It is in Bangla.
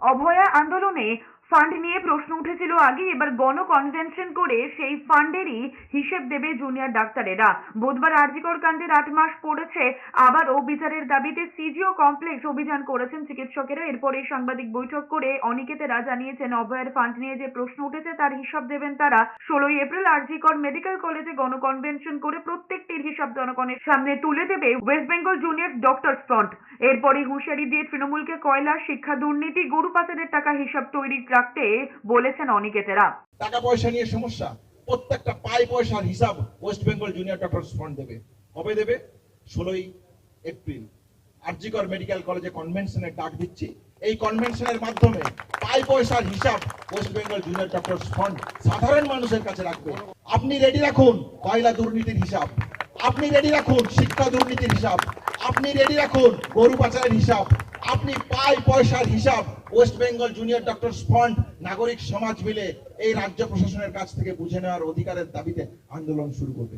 অভয়া আন্দোলনে ফান্ড নিয়ে প্রশ্ন উঠেছিল আগে, এবার গণকনভেনশন করে সেই ফান্ডেরই হিসেব দেবে জুনিয়র ডাক্তারেরা। বুধবার আরজিকর কাণ্ডের 8 মাস পড়েছে, আবারও বিচারের দাবিতে সিজিও কমপ্লেক্স অভিযান করেছেন চিকিৎসকেরা। এরপরে সাংবাদিক বৈঠক করে অনিকেতেরা জানিয়েছেন অভয়ার ফান্ড নিয়ে যে প্রশ্ন উঠেছে তার হিসাব দেবেন তারা। 16ই এপ্রিল আরজিকর মেডিকেল কলেজে গণকনভেনশন করে প্রত্যেকটির হিসাব জনগণের সামনে তুলে দেবে West Bengal junior doctors front. এরপরই হুঁশিয়ারি দিয়ে তৃণমূলকে কয়লা, শিক্ষা দুর্নীতি, গরু পাচারের টাকা হিসাব তৈরি রাখতে বলেছেন অনিকেতেরা। টাকা পয়সা নিয়ে সমস্যা, প্রত্যেকটা পাই পয়সার হিসাব West Bengal junior doctors front দেবে। কবে দেবে? 16ই এপ্রিল আরজিকর মেডিকেল কলেজে কনভেনশনের ডাক দিচ্ছি। এই কনভেনশনের মাধ্যমে পাই পয়সার হিসাব West Bengal junior doctors front সাধারণ মানুষের কাছে রাখবে। আপনি রেডি রাখুন কয়লা দুর্নীতির হিসাব, আপনি রেডি রাখুন শিক্ষা দুর্নীতির হিসাব, আপনি রেডি রাখুন গরু পাচারের হিসাব, আপনি পাই পয়সার হিসাব West Bengal junior doctors front নাগরিক সমাজ মিলে এই রাজ্য প্রশাসনের কাছ থেকে বুঝে নেওয়ার অধিকারের দাবিতে আন্দোলন শুরু করবে।